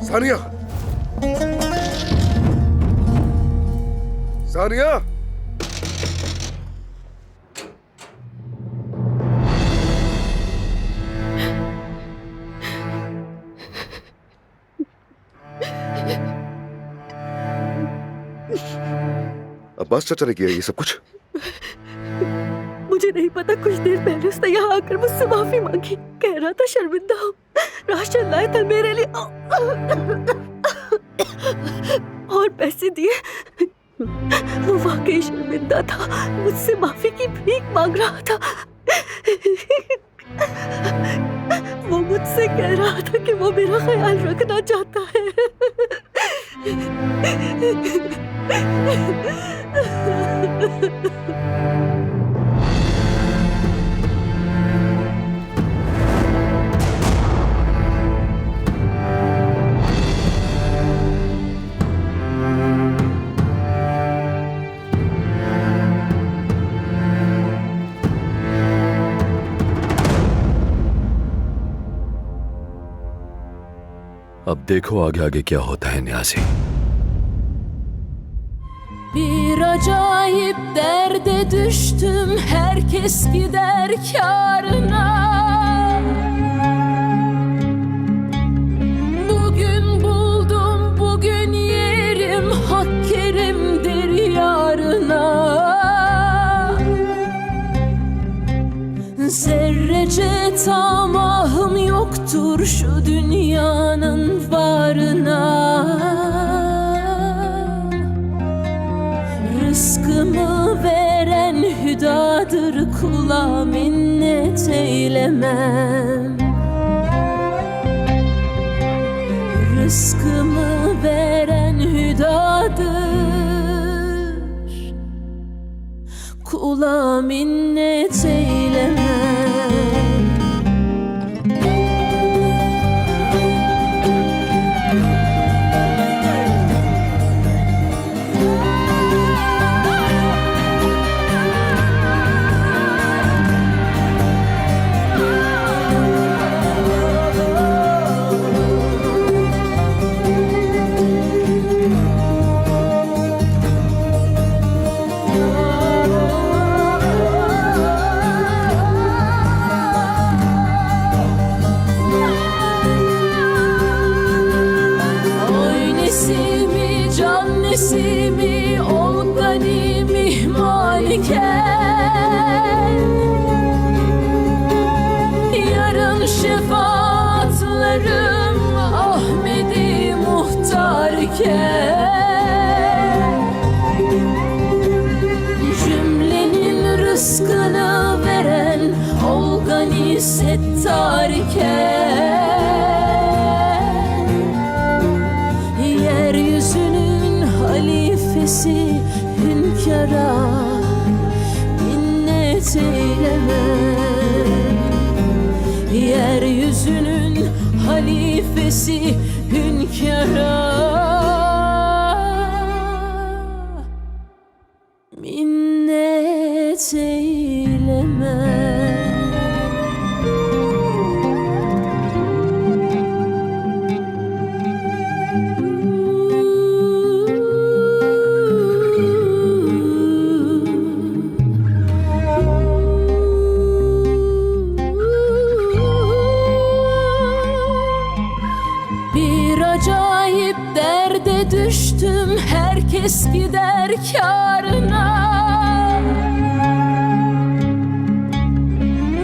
सानिया, सानिया, अब्बास चाचा ने किया ये सब कुछ? मुझे नहीं पता। कुछ देर पहले उसने यहाँ आकर मुझसे माफी मांगी। कह रहा था शर्मिंदा हूँ, राशन लाया था मेरे लिए और पैसे दिए। वो वाकई शर्मिंदा था, मुझसे माफी की भीख मांग रहा था। वो मुझसे कह रहा था कि वो मेरा ख्याल रखना चाहता है। अब देखो आगे आगे क्या होता है न्यासी। Bir acayip derde düştüm, herkes gider kârına. Bugün buldum, bugün yerim, hak kerimdir yarına. Zerrece tamahım yoktur şu dünyanın varına. Rızkımı veren hüdadır, kula minnet eylemem. Rızkımı veren hüdadır, kula minnet eylemem. Nesimi ol gani mihmaliken, yarın şefaatlerim Ahmedi muhtarken, cümlenin rızkını veren ol gani settarken, yeryüzünün halifesi hünkâra minnet eylemem. Yeryüzünün halifesi hünkâra minnet eylemem. Acayip derde düştüm, herkes gider kârına.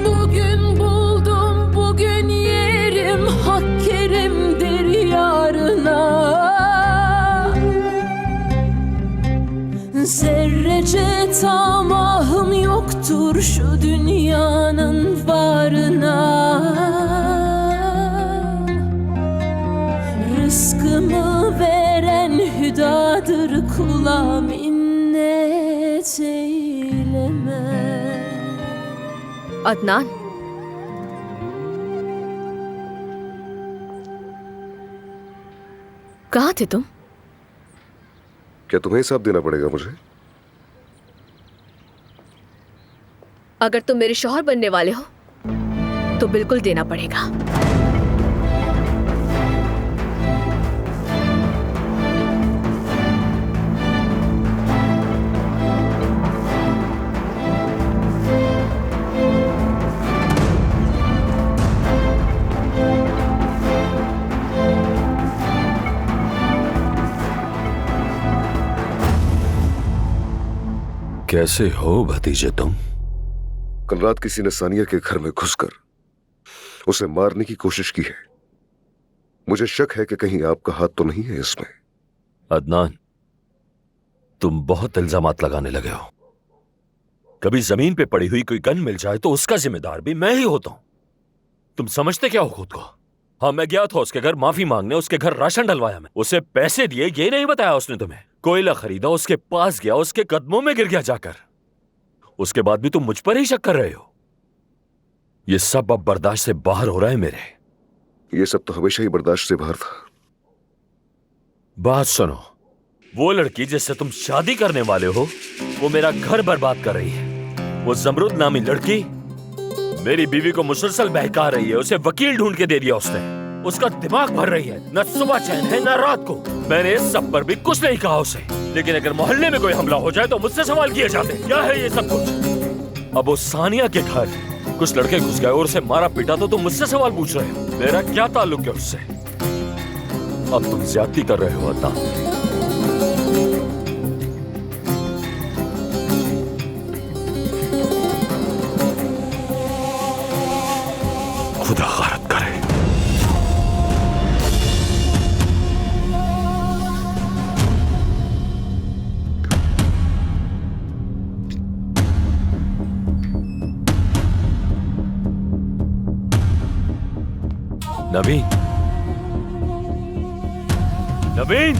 Bugün buldum, bugün yerim, hak kerimdir yarına. Zerrece tamahım yoktur şu dünyanın varına. Rızkımı veren hüdadır, kula minnet eylemem. Adnan, कहाँ थे तुम? क्या तुम्हें हिसाब देना पड़ेगा मुझे? अगर तुम मेरे शौहर बनने वाले हो तो बिल्कुल देना पड़ेगा। कैसे हो भतीजे तुम? कल रात किसी ने सानिया के घर में घुसकर उसे मारने की कोशिश की है। मुझे शक है कि कहीं आपका हाथ तो नहीं है इसमें। अदनान, तुम बहुत इल्जामात लगाने लगे हो। कभी जमीन पे पड़ी हुई कोई गन मिल जाए तो उसका जिम्मेदार भी मैं ही होता हूं। तुम समझते क्या हो खुद को? हाँ, मैं गया था उसके घर माफी मांगने, उसके घर राशन डलवाया, मैं उसे पैसे दिए, ये नहीं बताया उसने तुम्हें। कोयला खरीदा, उसके पास गया, उसके कदमों में गिर गया जाकर। उसके बाद भी तुम मुझ पर ही शक कर रहे हो। ये सब अब बर्दाश्त से बाहर हो रहा है मेरे। ये सब तो हमेशा ही बर्दाश्त से बाहर था। बात सुनो, वो लड़की जिससे तुम शादी करने वाले हो वो मेरा घर बर्बाद कर रही है। वो जमरुद नामी लड़की मेरी बीवी को मुसलसल बहका रही है। उसे वकील ढूंढ के दे दिया उसने। उसका दिमाग भर रही है, न सुबह चैन है न रात को। मैंने इस सब पर भी कुछ नहीं कहा उसे, लेकिन अगर मोहल्ले में कोई हमला हो जाए तो मुझसे सवाल किए जाते क्या है ये सब कुछ। अब वो सानिया के घर कुछ लड़के घुस गए और उसे मारा पीटा तो तुम मुझसे सवाल पूछ रहे हो। मेरा क्या ताल्लुक है उससे? अब तुम ज्यादती कर रहे हो अदनान। खुदा गारत करे। नवीन, नवीन,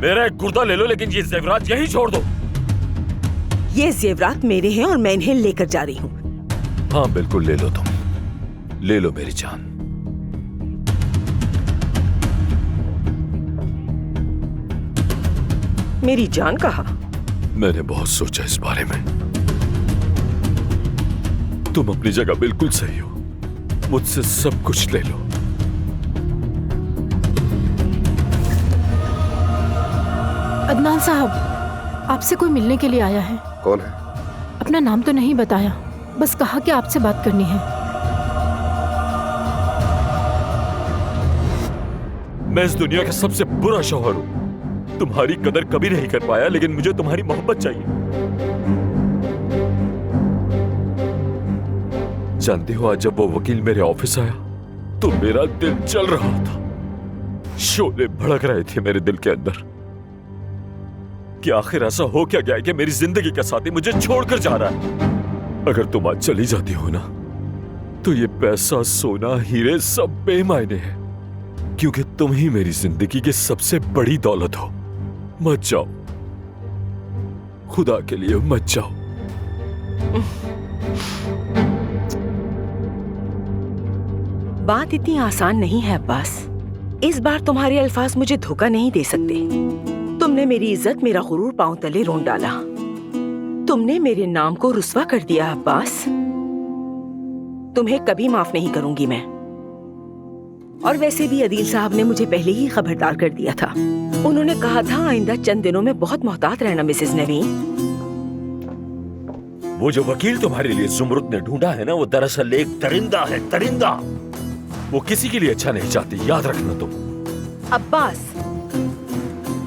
मेरा एक गुर्दा ले लो, लेकिन ये जेवरात यहीं छोड़ दो। ये जेवरात मेरे हैं और मैं इन्हें लेकर जा रही हूँ। हाँ बिल्कुल, ले लो, तुम ले लो मेरी जान। मेरी जान कहा? मैंने बहुत सोचा इस बारे में। तुम अपनी जगह बिल्कुल सही हो। मुझसे सब कुछ ले लो। अदनान साहब, आपसे कोई मिलने के लिए आया है। कौन है? अपना नाम तो नहीं बताया, बस कहा कि आपसे बात करनी है। मैं इस दुनिया का सबसे बुरा शौहर हूं। तुम्हारी कदर कभी नहीं कर पाया, लेकिन मुझे तुम्हारी मोहब्बत चाहिए। जानते हो, आज जब वो वकील मेरे ऑफिस आया तो मेरा दिल जल रहा था। शोले भड़क रहे थे मेरे दिल के अंदर कि आखिर ऐसा हो क्या गया है कि मेरी जिंदगी का साथी मुझे छोड़कर जा रहा है। अगर तुम आज चली जाती हो ना तो ये पैसा, सोना, हीरे सब बेमायने हैं, क्योंकि तुम ही मेरी जिंदगी की सबसे बड़ी दौलत हो। मत जाओ, खुदा के लिए मत जाओ। बात इतनी आसान नहीं है अब्बास। इस बार तुम्हारे अल्फाज मुझे धोखा नहीं दे सकते। तुमने मेरी इज्जत, मेरा गुरूर पांव तले रोन डाला। तुमने मेरे नाम को रुस्वा कर दिया अब्बास। तुम्हें कभी माफ नहीं करूंगी मैं। और वैसे भी अदील साहब ने मुझे पहले ही खबरदार कर दिया था। उन्होंने कहा था आइंदा चंद दिनों में बहुत मोहतात रहना मिसेस नवीन। वो जो वकील तुम्हारे लिए जुमरुद ने ढूंढा है ना, वो दरअसल एक दरिंदा है, दरिंदा। वो किसी के लिए अच्छा नहीं चाहती, याद रखना तुम। अब्बास,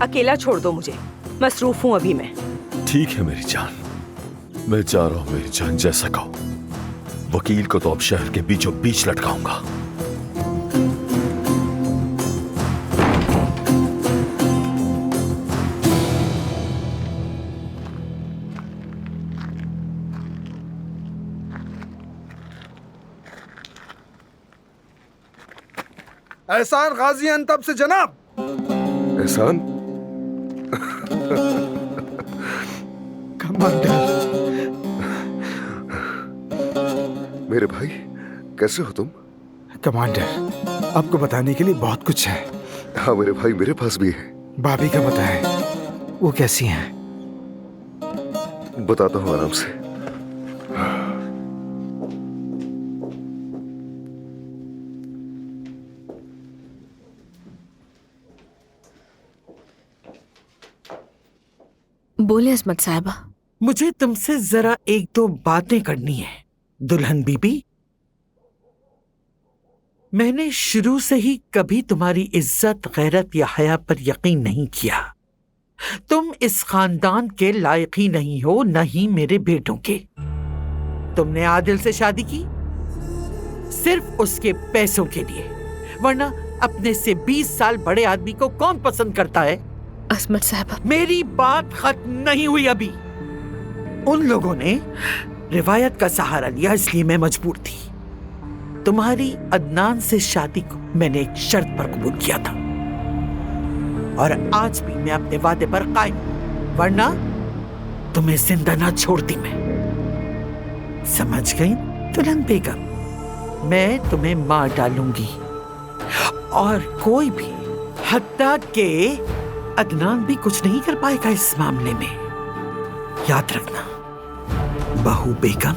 अकेला छोड़ दो मुझे, मसरूफ हूँ अभी मैं। ठीक है मेरी जान, मैं जा रहा हूँ मेरी जान, जैसा कहो। वकील को तो अब शहर के बीचों बीच लटकाऊंगा। एहसान गाजी अंतब से जनाब। एहसान? कमांडर। मेरे भाई, कैसे हो तुम? कमांडर, आपको बताने के लिए बहुत कुछ है। हाँ मेरे भाई, मेरे पास भी है। भाभी का बताएं, वो कैसी हैं? बताता हूँ आराम से। बोले अजमत साहिबा। मुझे तुमसे जरा एक दो बातें करनी है दुल्हन बीबी। मैंने शुरू से ही कभी तुम्हारी इज्जत, गैरत या हया पर यकीन नहीं किया। तुम इस खानदान के लायक ही नहीं हो, न ही मेरे बेटों के। तुमने आदिल से शादी की सिर्फ उसके पैसों के लिए, वरना अपने से 20 साल बड़े आदमी को कौन पसंद करता है? असमत साहब, मेरी बात खत्म नहीं हुई अभी। उन लोगों ने रिवायत का सहारा लिया, इसलिए मैं मजबूर थी। तुम्हारी अदनान से शादी को मैंने एक शर्त पर कबूल किया था, और आज भी मैं अपने वादे पर कायम हूं, वरना तुम्हें जिंदा ना छोड़ती मैं। समझ गई दुल्हन बेगम? मैं तुम्हें मार डालूंगी, और कोई भी, हत्ता के अदनान भी कुछ नहीं कर पाएगा इस मामले में। याद रखना बहू बेगम।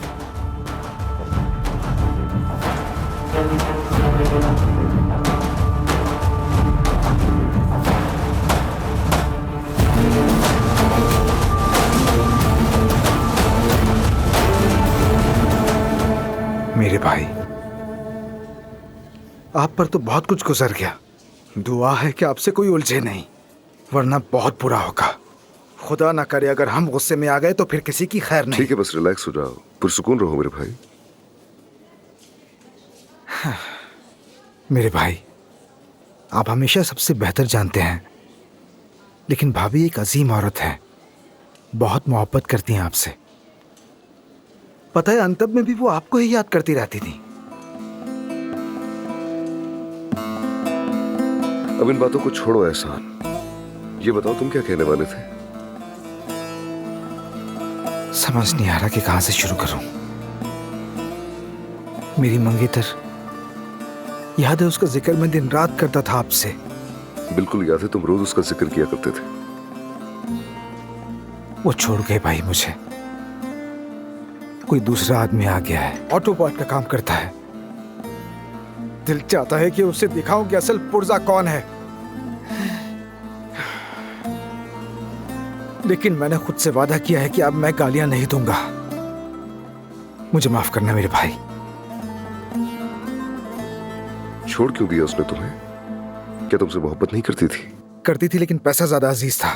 मेरे भाई, आप पर तो बहुत कुछ गुजर गया। दुआ है कि आपसे कोई उलझे नहीं, वरना बहुत बुरा होगा। खुदा ना करे अगर हम गुस्से में आ गए तो फिर किसी की खैर नहीं। ठीक है, बस रिलैक्स हो जाओ, पुरसुकून रहो मेरे भाई। मेरे भाई, आप हमेशा सबसे बेहतर जानते हैं, लेकिन भाभी एक अजीम औरत है, बहुत मोहब्बत करती हैं आपसे। पता है, अंतब में भी वो आपको ही याद करती रहती थी। अब इन बातों को छोड़ो एहसान, ये बताओ तुम क्या कहने वाले थे? समझ नहीं आ रहा कि कहां से शुरू करूं। मेरी मंगेतर, याद है उसका जिक्र मैं दिन रात करता था आपसे। बिल्कुल याद है, तुम रोज उसका जिक्र किया करते थे। वो छोड़ गए भाई मुझे। कोई दूसरा आदमी आ गया है, ऑटो पार्ट का काम करता है। दिल चाहता है कि उसे दिखाऊं कि असल पुर्जा कौन है, लेकिन मैंने खुद से वादा किया है कि अब मैं गालियां नहीं दूंगा। मुझे माफ करना मेरे भाई। छोड़ क्यों दिया उसने तुम्हें? क्या तुमसे मोहब्बत नहीं करती थी? करती थी, लेकिन पैसा ज्यादा अजीज था।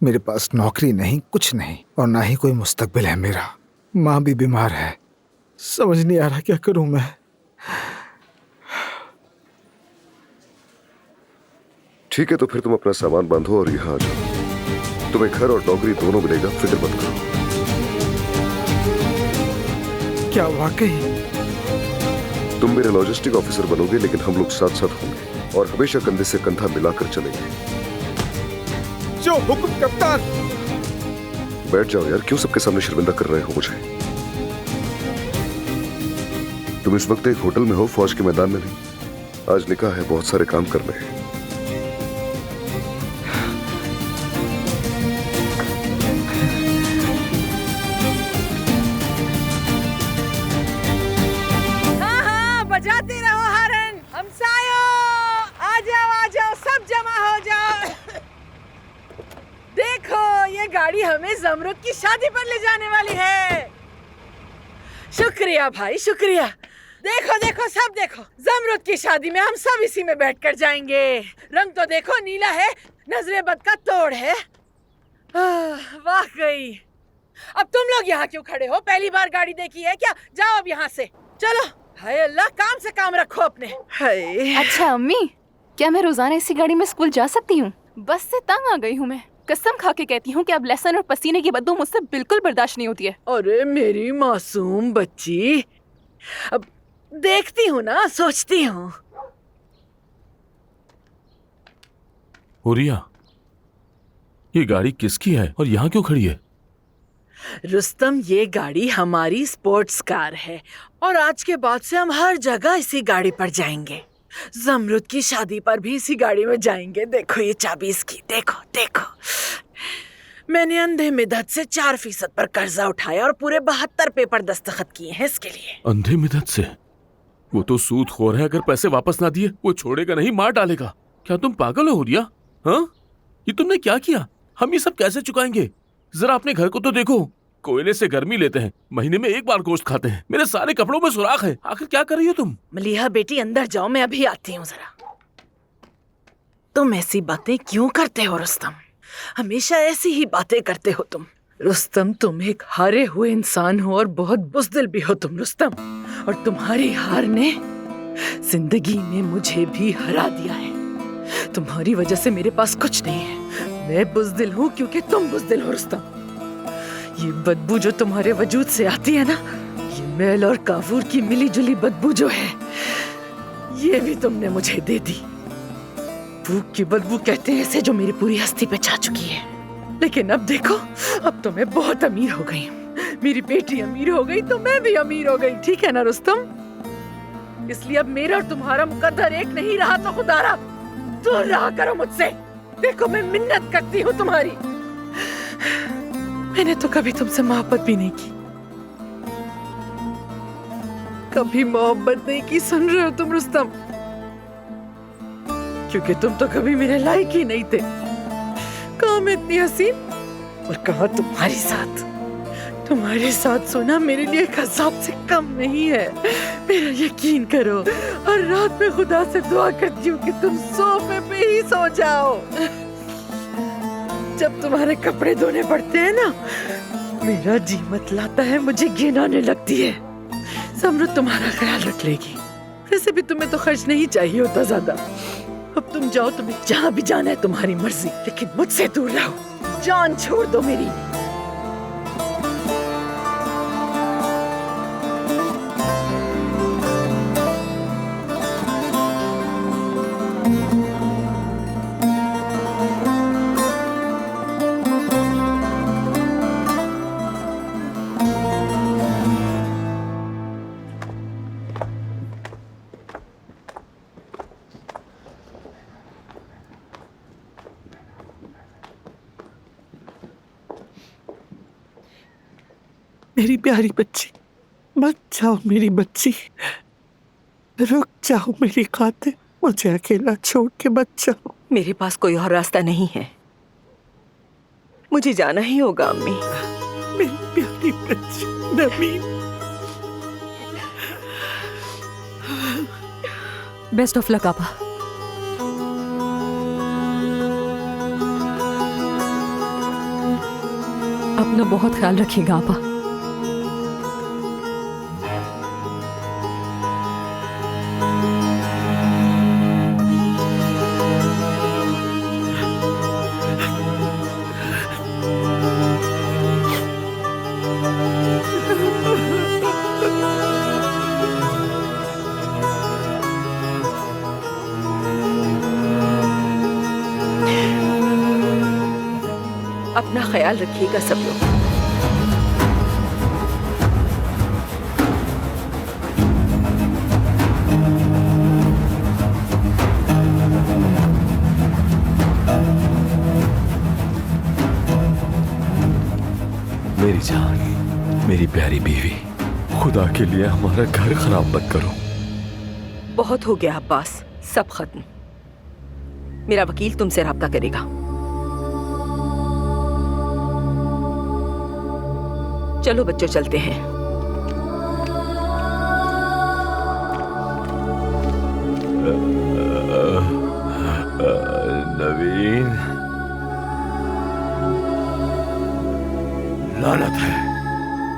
मेरे पास नौकरी नहीं, कुछ नहीं, और ना ही कोई मुस्तकबिल है मेरा। माँ भी बीमार है, समझ नहीं आ रहा क्या करूं मैं। ठीक है, तो फिर तुम अपना सामान बांधो और यहाँ आ जाओ। तुम्हें घर और नौकरी दोनों मिलेगा, फिक्र मत करो। क्या वाकई? तुम मेरे लॉजिस्टिक ऑफिसर बनोगे, लेकिन हम लोग साथ साथ होंगे और हमेशा कंधे से कंधा मिलाकर चलेंगे। जो हुक्म कप्तान। बैठ जाओ यार, क्यों सबके सामने शर्मिंदा कर रहे हो मुझे? तुम इस वक्त एक होटल में हो, फौज के मैदान में नहीं। आज निकाह है, बहुत सारे काम करने हैं। बजाते रहो हारन, हमसायो, आ जाओ, सब जमा हो जाओ। देखो, ये गाड़ी हमें जमरुद की शादी पर ले जाने वाली है। शुक्रिया भाई, शुक्रिया। देखो देखो, सब देखो, जमरुद की शादी में हम सब इसी में बैठकर जाएंगे। रंग तो देखो, नीला है, नजरे बद का तोड़ है। वाकई। अब तुम लोग यहाँ क्यों खड़े हो? पहली बार गाड़ी देखी है क्या? जाओ अब यहाँ से, चलो। हाय अल्लाह, काम से काम रखो अपने। हाय। अच्छा अम्मी, क्या मैं रोजाना इसी गाड़ी में स्कूल जा सकती हूँ? बस से तंग आ गई हूँ मैं। कसम खा के कहती हूँ कि अब लहसुन और पसीने की बदबू मुझसे बिल्कुल बर्दाश्त नहीं होती है। अरे मेरी मासूम बच्ची, अब देखती हूँ ना, सोचती हूँ। हुरिया, ये गाड़ी किसकी है और यहाँ क्यों खड़ी है? रुस्तम, ये गाड़ी हमारी स्पोर्ट्स कार है और आज के बाद से हम हर जगह इसी गाड़ी पर जाएंगे। जमरुद की शादी पर भी इसी गाड़ी में जाएंगे। देखो ये चाबी इसकी, देखो देखो। मैंने अंधे मिदत से 4% पर कर्जा उठाया और पूरे 72 पेपर दस्तखत किए हैं इसके लिए। अंधे मिदत से? वो तो सूदखोर है, अगर पैसे वापस ना दिए वो छोड़ेगा नहीं, मार डालेगा। क्या तुम पागल हो हुरिया? हाँ, ये तुमने क्या किया? हम ये सब कैसे चुकाएंगे? जरा अपने घर को तो देखो, कोयले से गर्मी लेते हैं, महीने में एक बार गोश्त खाते हैं, मेरे सारे कपड़ों में सुराख है। आखिर क्या कर रही हो तुम? मलिहा बेटी, अंदर जाओ, मैं अभी आती हूँ। जरा तुम ऐसी बातें क्यों करते हो रुस्तम? हमेशा ऐसी ही बातें करते हो तुम। रुस्तम, तुम एक हारे हुए इंसान हो और बहुत बुज़दिल भी हो तुम रुस्तम। और तुम्हारी हार ने जिंदगी में मुझे भी हरा दिया है। तुम्हारी वजह से मेरे पास कुछ नहीं है। मैं बुज़दिल हूँ क्योंकि तुम बुज़दिल हो रुस्तम। ये बदबू जो तुम्हारे वजूद से आती है ना, ये मैल और काफूर की मिली जुली बदबू जो है, ये भी तुमने मुझे दे दी। भूख की बदबू कहते हैं इसे, जो मेरी पूरी हस्ती पे छा चुकी है। लेकिन अब देखो, अब तो मैं बहुत अमीर हो गई हूँ। मेरी बेटी अमीर हो गई तो मैं भी अमीर हो गई, ठीक है ना रुस्तम? इसलिए अब मेरा और तुम्हारा मुकद्दर एक नहीं रहा तो खुदारा दूर रहा करो मुझसे। देखो, मैं मिन्नत करती हूँ तुम्हारी। मैंने तो कभी तुमसे मोहब्बत भी नहीं की, कभी मोहब्बत नहीं की। सुन रहे हो तुम रुस्तम? क्योंकि तुम तो कभी मेरे लायक ही नहीं थे। कहाँ मैं इतनी हसीन और कहाँ तुम्हारे साथ सोना मेरे लिए एक अज़ाब से कम नहीं है। मेरा यकीन करो। हर रात में खुदा से दुआ करती हूँ कि तुम सोफे पे ही सो जाओ। जब तुम्हारे कपड़े धोने पड़ते हैं ना, मेरा जी मतलाता है, मुझे घिन आने लगती है। समृद्ध तुम्हारा ख्याल रख लेगी। वैसे भी तुम्हें तो खर्च नहीं चाहिए होता ज्यादा। अब तुम जाओ, तुम्हें जहाँ भी जाना है तुम्हारी मर्जी, लेकिन मुझसे दूर रहो। जान छोड़ दो मेरी। मेरी प्यारी बच्ची, मत जाओ मेरी बच्ची, रुक जाओ मेरी खातिर। मुझे अकेला छोड़ के मत जाओ। मेरे पास कोई और रास्ता नहीं है, मुझे जाना ही होगा अम्मी। मेरी प्यारी बच्ची नवीन। बेस्ट ऑफ लक आपा। अपना बहुत ख्याल रखिएगा आपा। अपना ख्याल रखिएगा सब लोग। मेरी जान, मेरी प्यारी बीवी, खुदा के लिए हमारा घर खराब मत करो। बहुत हो गया अब्बास, सब खत्म। मेरा वकील तुमसे राब्ता करेगा। चलो बच्चों, चलते हैं। नवीन,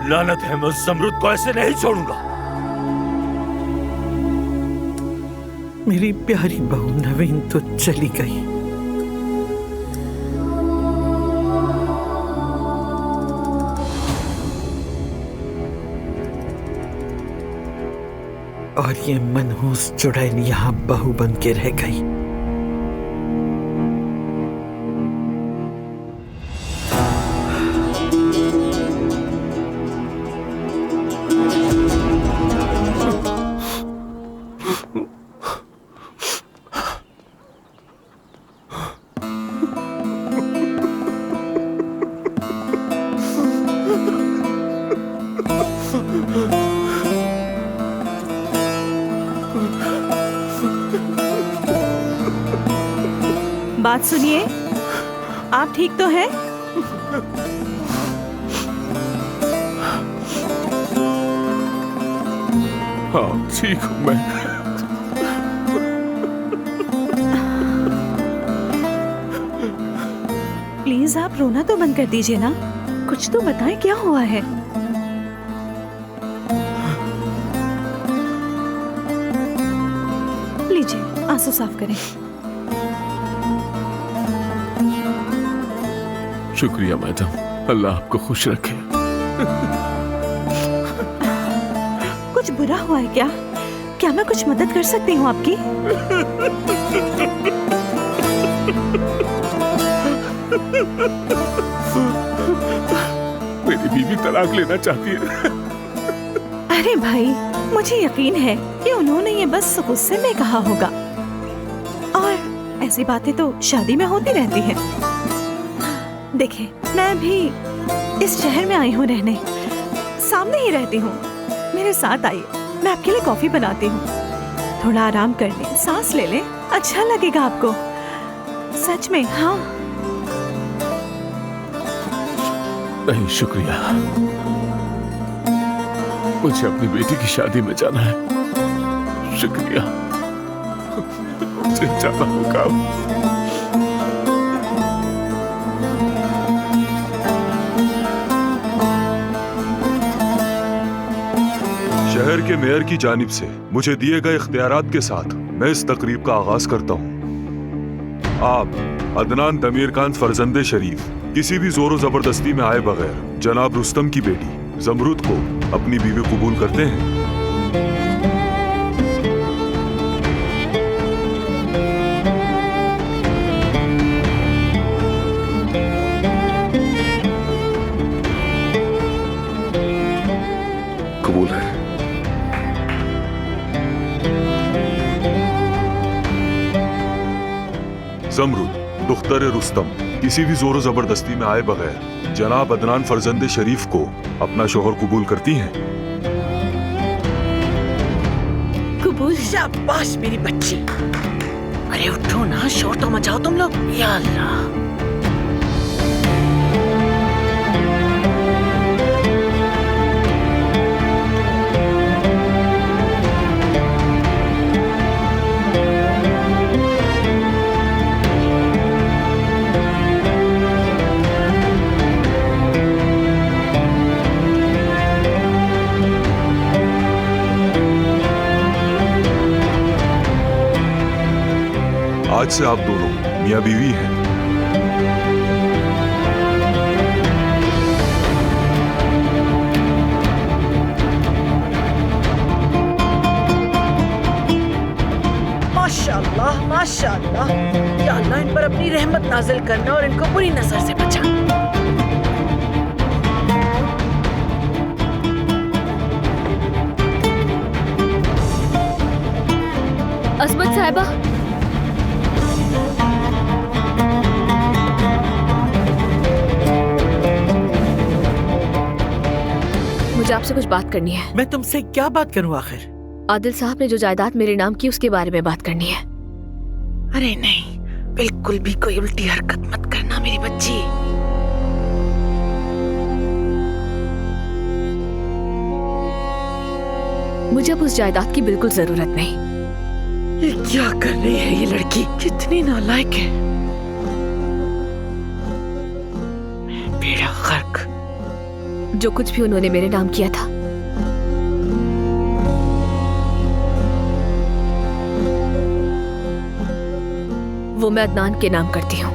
लानत है, मैं उस ज़मरुद को ऐसे नहीं छोड़ूंगा। मेरी प्यारी बहू नवीन तो चली गई, और ये मनहूस चुड़ैल यहाँ बहू बन के रह गई। बात सुनिए, आप ठीक तो हैं? हाँ, ठीक हूँ मैं। प्लीज हमजा, आप रोना तो बंद कर दीजिए ना। कुछ तो बताएं, क्या हुआ है? लीजिए, आंसू साफ करें। शुक्रिया मैडम, अल्लाह आपको खुश रखे। कुछ बुरा हुआ है क्या? क्या मैं कुछ मदद कर सकती हूँ आपकी? मेरी बीवी तलाक लेना चाहती है। अरे भाई, मुझे यकीन है कि उन्होंने ये बस गुस्से में कहा होगा, और ऐसी बातें तो शादी में होती रहती हैं। देखिए, मैं भी इस शहर में आई हूँ रहने, सामने ही रहती हूँ। मेरे साथ आइए, मैं आपके लिए कॉफी बनाती हूँ। थोड़ा आराम कर लें, सांस ले लें, अच्छा लगेगा आपको। सच में। हाँ नहीं, शुक्रिया। मुझे अपनी बेटी की शादी में जाना है। शुक्रिया, मुझे जाना होगा। शहर के मेयर की जानिब से मुझे दिए गए इख्तियारात के साथ मैं इस तकरीब का आगाज करता हूँ। आप अदनान दमीर खान फरजंदे शरीफ किसी भी जोर जबरदस्ती में आए बगैर जनाब रुस्तम की बेटी जमरुद को अपनी बीवी कबूल करते हैं? कबूल है। जमरुद दुख्तर रुस्तम किसी भी जोर जबरदस्ती में आए बगैर जनाब अदनान फरजंदे शरीफ को अपना शोहर कबूल करती हैं? कबूल। शाबाश मेरी बच्ची। अरे उठो ना, शोर तो मचाओ तुम लोग। या अल्लाह। आज से आप दोनों मियां बीवी हैं। माशाअल्लाह, माशाअल्लाह। या अल्लाह, इन पर अपनी रहमत नाजिल करना और इनको बुरी नजर से बचा। अजमत साहिबा, मुझे आपसे कुछ बात करनी है। मैं तुमसे क्या बात करूं आखिर? आदिल साहब ने जो जायदाद मेरे नाम की, उसके बारे में बात करनी है। अरे नहीं, बिल्कुल भी कोई उल्टी हरकत मत करना मेरी बच्ची। मुझे अब उस जायदाद की बिल्कुल जरूरत नहीं। ये क्या कर रही है ये लड़की? कितनी नालायक है। बेड़ा गर्क। जो कुछ भी उन्होंने मेरे नाम किया था, वो मैं अदनान के नाम करती हूँ।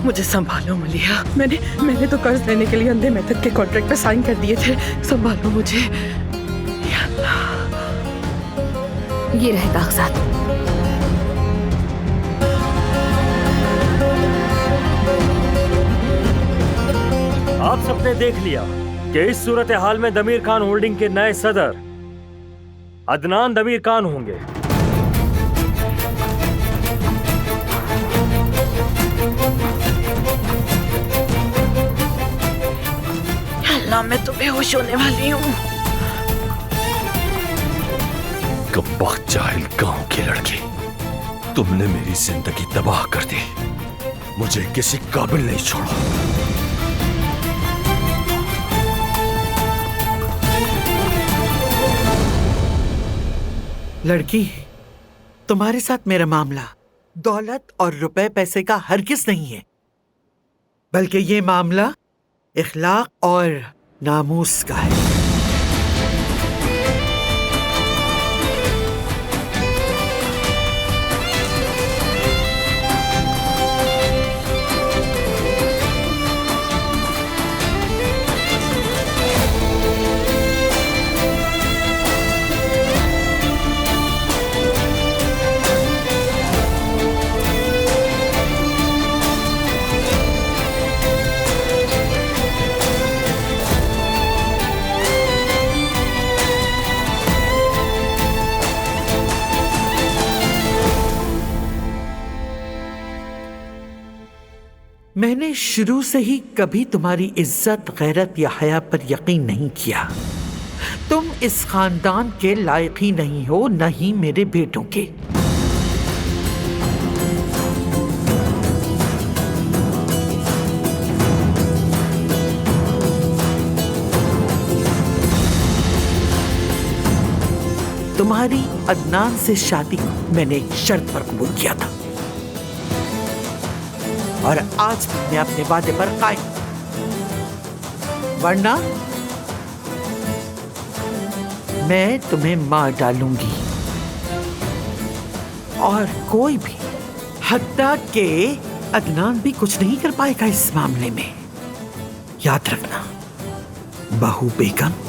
मुझे संभालो मलिया। मैंने तो कर्ज लेने के लिए अंधे मेथड के कॉन्ट्रैक्ट पे साइन कर दिए थे। संभालो मुझे। या अल्लाह। ये रहे कागजात। आप सबने देख लिया कि इस सूरत हाल में दमीर खान होल्डिंग के नए सदर अदनान दमीर खान होंगे। अल्लाह, मैं तो बेहोश होने वाली हूँ। कब्बख्त जाहिल गांव की लड़की, तुमने मेरी जिंदगी तबाह कर दी। मुझे किसी काबिल नहीं छोड़ा। लड़की, तुम्हारे साथ मेरा मामला दौलत और रुपए पैसे का हरगिज नहीं है, बल्कि ये मामला इखलाक और नामूस का है। मैंने शुरू से ही कभी तुम्हारी इज्जत, गैरत या हया पर यकीन नहीं किया। तुम इस खानदान के लायक ही नहीं हो, न ही मेरे बेटों के। तुम्हारी अदनान से शादी को मैंने एक शर्त पर कबूल किया था और आज भी मैं अपने वादे पर कायम, वरना मैं तुम्हें मार डालूंगी और कोई भी, हत्ता के अदनान भी कुछ नहीं कर पाएगा इस मामले में। याद रखना बहू बेगम।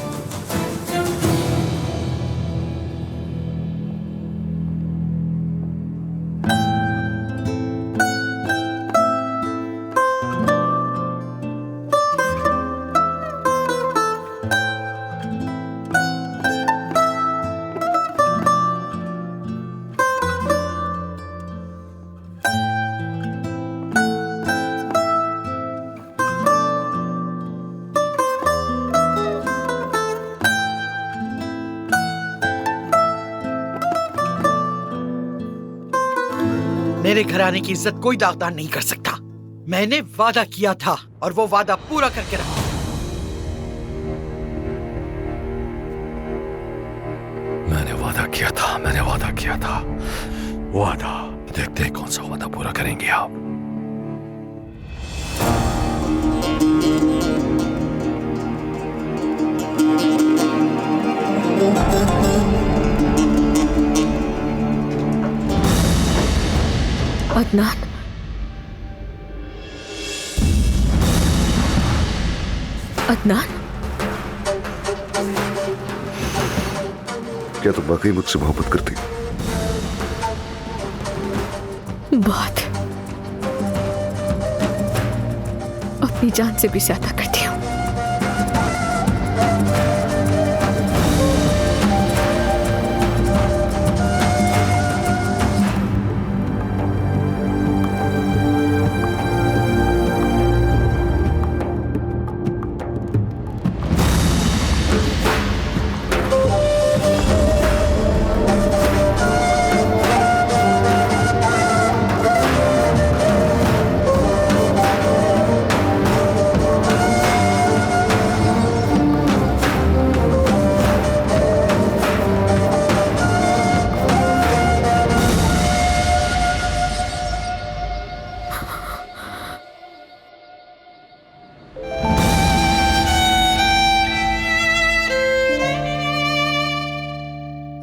मेरे घराने की इज्जत कोई दागदार नहीं कर सकता। मैंने वादा किया था और वो वादा पूरा करके रखा। मैंने वादा किया था। वादा, देखते हैं कौन सा वादा पूरा करेंगे आप। अदनान, अदनान, क्या तुम वाकई मुझसे मोहब्बत करती? बहुत, अपनी जान से भी ज्यादा करती हूँ।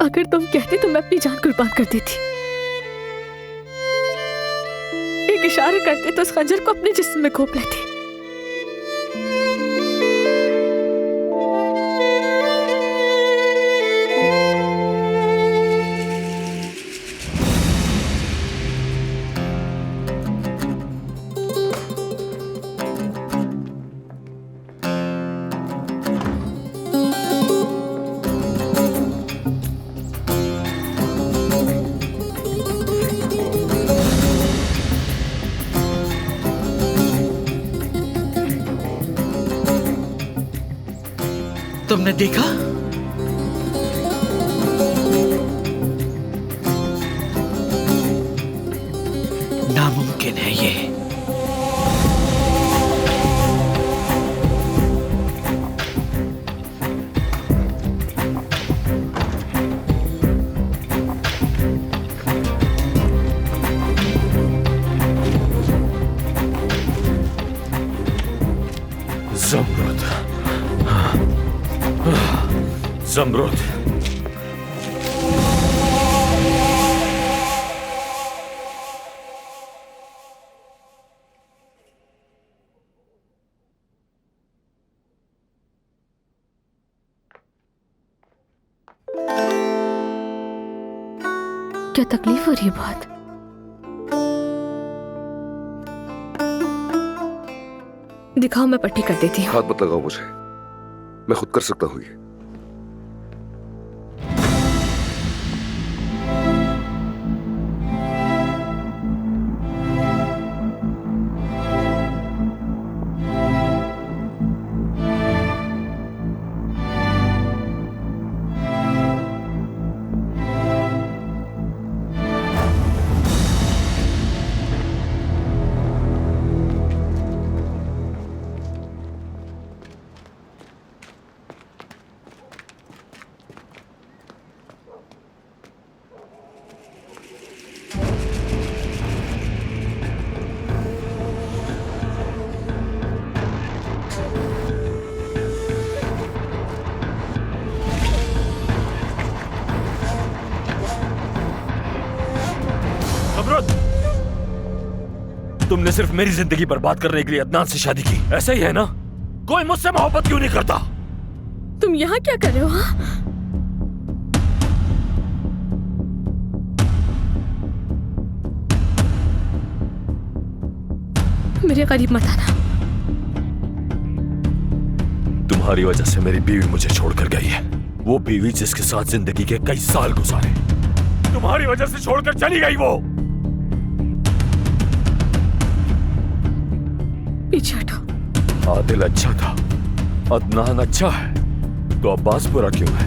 अगर तुम कहते तो मैं अपनी जान कुर्बान कर देती। एक इशारा करते तो उस खंजर को अपने जिस्म में घोंप लेती। तुमने देखा? नामुमकिन है ये। जमरुद, जमरुद। क्या तकलीफ हो रही है बहुत? दिखाओ, मैं पट्टी कर देती हूँ। हाथ मत लगाओ मुझे, मैं खुद कर सकता हूँ ये। तुमने सिर्फ मेरी जिंदगी बर्बाद करने के लिए अदनान से शादी की, ऐसा ही है ना? कोई मुझसे मोहब्बत क्यों नहीं करता? तुम यहाँ क्या कर रहे हो? हाँ? मेरे करीब मत आना। तुम्हारी वजह से मेरी बीवी मुझे छोड़कर गई है, वो बीवी जिसके साथ जिंदगी के कई साल गुजारे। तुम्हारी वजह से छोड़कर चली गई वो। पीछे हटो। आदिल अच्छा था, अदनान अच्छा है, तो अब्बास बुरा क्यों है?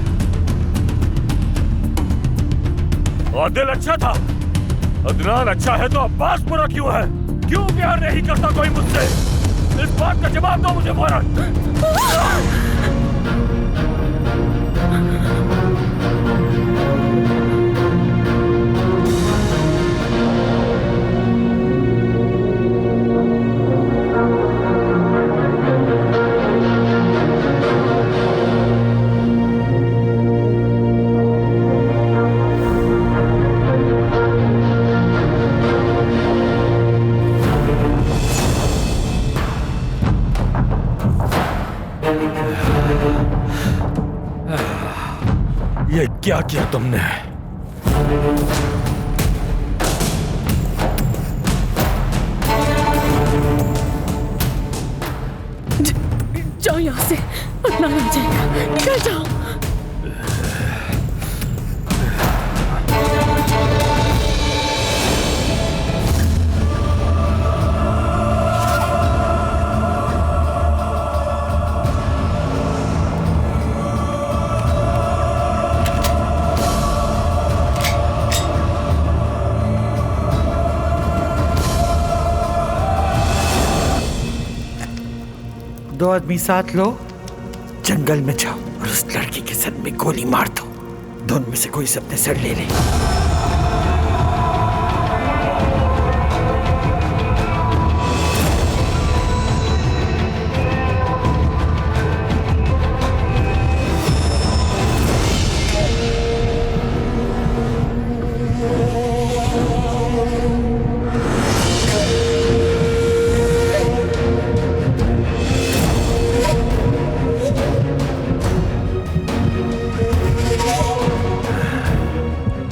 आदिल अच्छा था, अदनान अच्छा है, तो अब्बास बुरा क्यों है? क्यों प्यार नहीं करता कोई मुझसे? इस बात का जवाब दो मुझे फौरन। ये क्या किया तुमने? जाओ यहाँ से, अदनान आ जाएगा। निकल जाओ। दो आदमी साथ लो, जंगल में जाओ और उस लड़की के सर में गोली मार दो। दोनों में से कोई से अपने सर ले ले।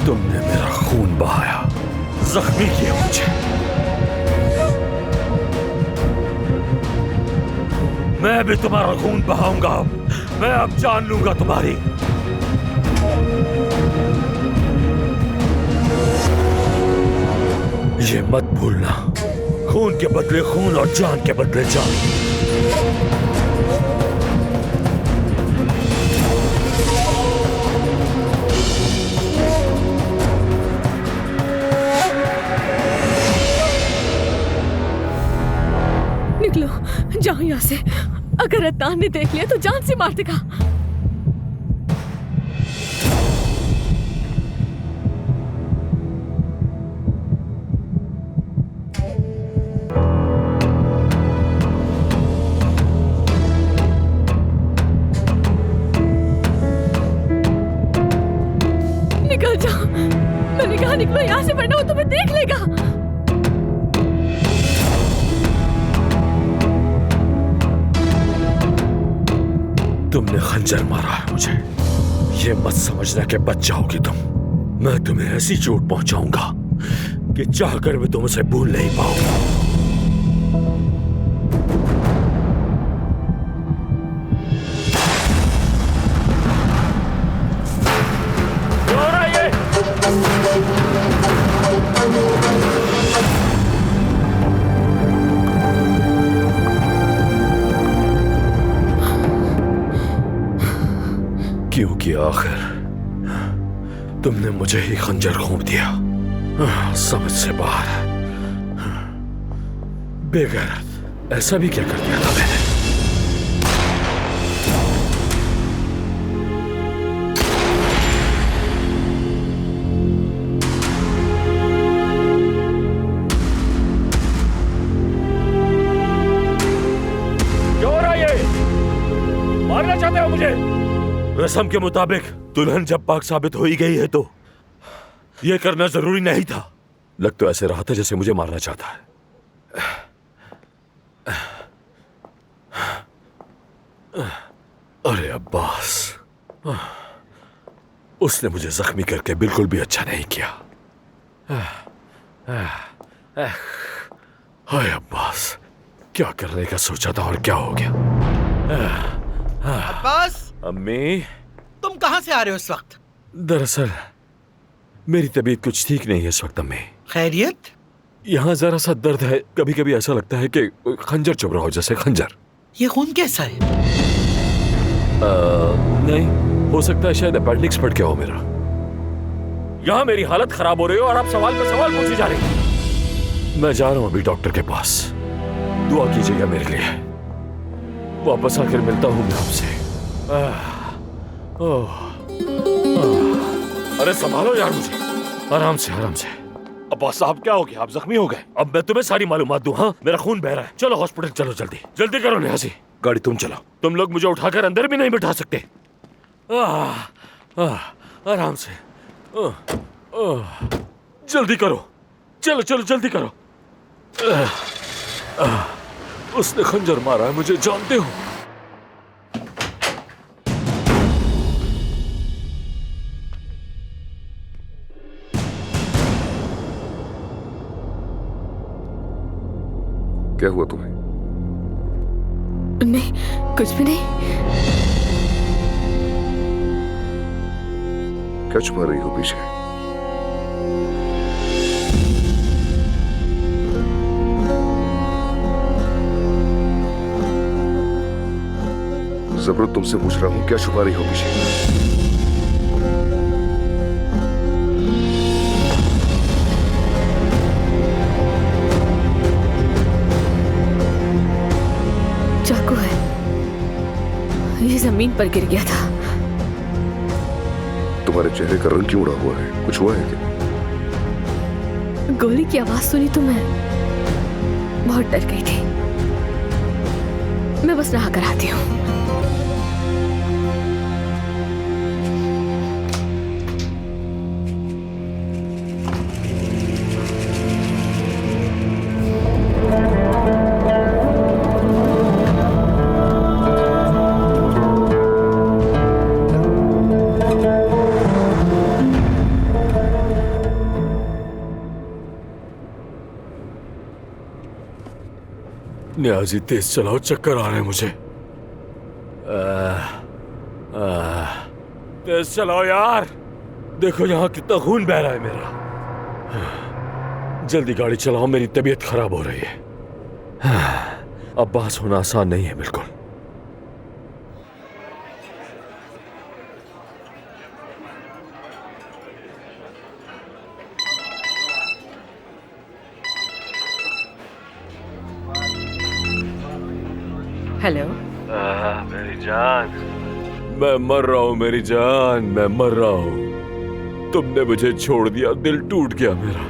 तुमने मेरा खून बहाया, जख्मी किया मुझे। मैं भी तुम्हारा खून बहाऊंगा। मैं अब जान लूंगा तुम्हारी। ये मत भूलना, खून के बदले खून और जान के बदले जान। निकलो, जाओ यहाँ से। अगर अदनान ने देख लिया तो जान से मार देगा। तुमने खंजर मारा है मुझे। ये मत समझना कि बच जाओगी तुम। मैं तुम्हें ऐसी चोट पहुंचाऊंगा कि चाहकर भी तुम उसे भूल नहीं पाओगे। क्योंकि आखिर तुमने मुझे ही खंजर घोंप दिया। समझ से बाहर। बेगैरत, ऐसा भी क्या कर दिया था मैंने? क्या हो रहा है ये? मारना चाहते हो मुझे? रस्म के मुताबिक दुल्हन जब पाक साबित हो ही गई है तो यह करना जरूरी नहीं था। लग तो ऐसे रहा था जैसे मुझे मारना चाहता है। अरे अब्बास, उसने मुझे जख्मी करके बिल्कुल भी अच्छा नहीं किया। हाय अब्बास, क्या करने का सोचा था और क्या हो गया? अब्बास, अम्मी, तुम कहां से आ रहे हो इस वक्त? दरअसल मेरी तबीयत कुछ ठीक नहीं है इस वक्त अम्मी। खैरियत? यहाँ जरा सा दर्द है। कभी कभी ऐसा लगता है कि खंजर चुभ रहा हो, जैसे खंजर। ये खून कैसा है? नहीं, हो सकता है शायद अपेंडिक्स फट गया हो मेरा। यहाँ मेरी हालत खराब हो रही है और आप सवाल पे सवाल पूछी जा रही हैं। मैं जा रहा हूँ अभी डॉक्टर के पास। दुआ कीजिएगा मेरे लिए। वापस आकर मिलता हूँ मैं आपसे। अरे संभालो यार मुझे। आराम से, आराम से। अब्बास साहब, क्या हो गया? आप जख्मी हो गए? अब मैं तुम्हें सारी मालूमात दूं। हाँ, मेरा खून बह रहा है। चलो हॉस्पिटल चलो, जल्दी जल्दी करो नियाज़ी। गाड़ी तुम चलाओ। तुम लोग मुझे उठाकर अंदर भी नहीं बिठा सकते। आराम से। जल्दी करो, चलो चलो जल्दी करो। उसने खंजर मारा है मुझे, जानते हो? क्या हुआ तुम्हें? नहीं, कुछ भी नहीं। क्या छुपा रही हो पीछे? ज़बरत, तुमसे पूछ रहा हूं, क्या छुपा रही हो पीछे? चाकू है, ये जमीन पर गिर गया था। तुम्हारे चेहरे का रंग क्यों उड़ा हुआ है? कुछ हुआ है क्या? गोली की आवाज सुनी तो मैं बहुत डर गई थी। मैं बस नहा कर आती हूँ। नियाज़ी, तेज चलाओ, चक्कर आ रहे हैं मुझे। तेज चलाओ यार। देखो यहाँ कितना खून बह रहा है मेरा। जल्दी गाड़ी चलाओ, मेरी तबीयत खराब हो रही है। अब्बास होना आसान नहीं है बिल्कुल। हेलो। मेरी जान, मैं मर रहा हूँ मेरी जान, मैं मर रहा हूँ। तुमने मुझे छोड़ दिया, दिल टूट गया मेरा।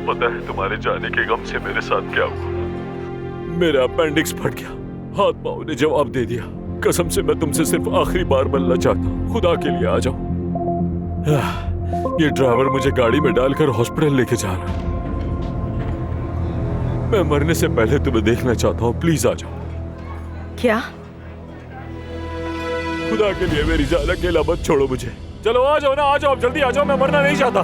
पता है तुम्हारे जाने के गम से मेरे साथ क्या हुआ? मेरा अपेंडिक्स फट गया। हाथ पाँव ने जवाब दे दिया। कसम से मैं तुमसे सिर्फ आखिरी बार मिलना चाहता हूँ। खुदा के लिए आ जाओ। ये ड्राइवर मुझे गाड़ी में डालकर हॉस्पिटल लेके जा रहा है। मैं मरने से पहले तुम्हें देखना चाहता हूँ, प्लीज आ जाओ। क्या? खुदा के लिए मेरी जान, अकेला मत छोड़ो मुझे। चलो आ जाओ ना, आ जाओ, जल्दी आ जाओ, मैं मरना नहीं चाहता।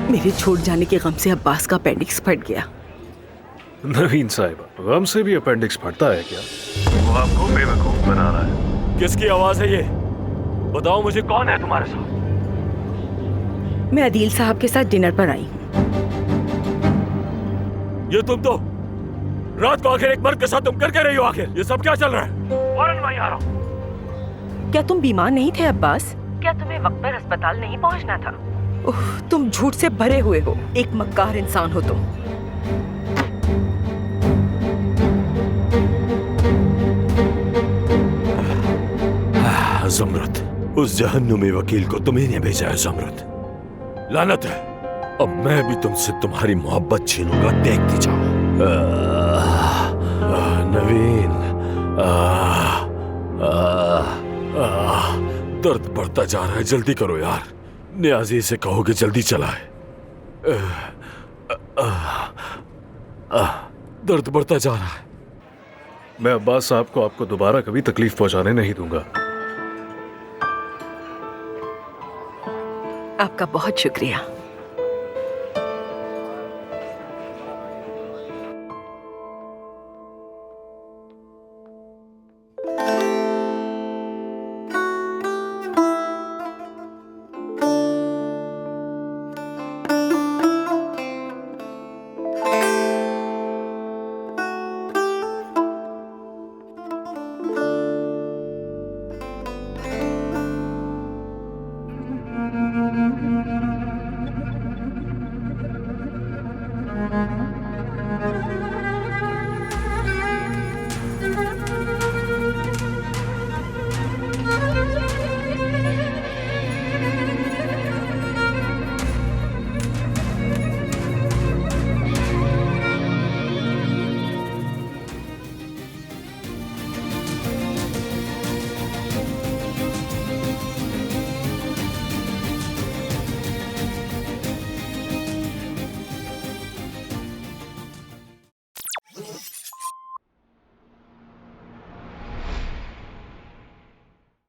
मेरे छूट जाने के गम से अब्बास का अपेंडिक्स फट गया। नवीन साहिबा, गम से भी अपेंडिक्स फटता है क्या? वो आपको बेवकूफ बना रहा है। किसकी आवाज है ये? बताओ मुझे, कौन है तुम्हारे साथ? मैं अदील साहब के साथ डिनर पर आई हूँ। ये तुम तो रात को आखिर एक मर्द के साथ तुम करके रही हो, आखिर ये सब क्या चल रहा है? फौरन वहीं आ रहा हूं। क्या तुम बीमार नहीं थे अब्बास? क्या तुम्हें वक्त पर अस्पताल नहीं पहुंचना था? तुम झूठ से भरे हुए हो, एक मक्कार इंसान हो तुम। ज़मरुद, उस जहन्नुमी वकील को तुम्ही ने भेजा है ज़मरुद। लानत है, अब मैं भी तुमसे तुम्हारी मोहब्बत छीनूंगा, देखती जाओ। नवीन, दर्द बढ़ता जा रहा है, जल्दी करो यार। नियाजी से कहो कि जल्दी चलाए। दर्द बढ़ता जा रहा है। मैं अब्बास साहब को आपको दोबारा कभी तकलीफ पहुंचाने नहीं दूंगा। आपका बहुत शुक्रिया।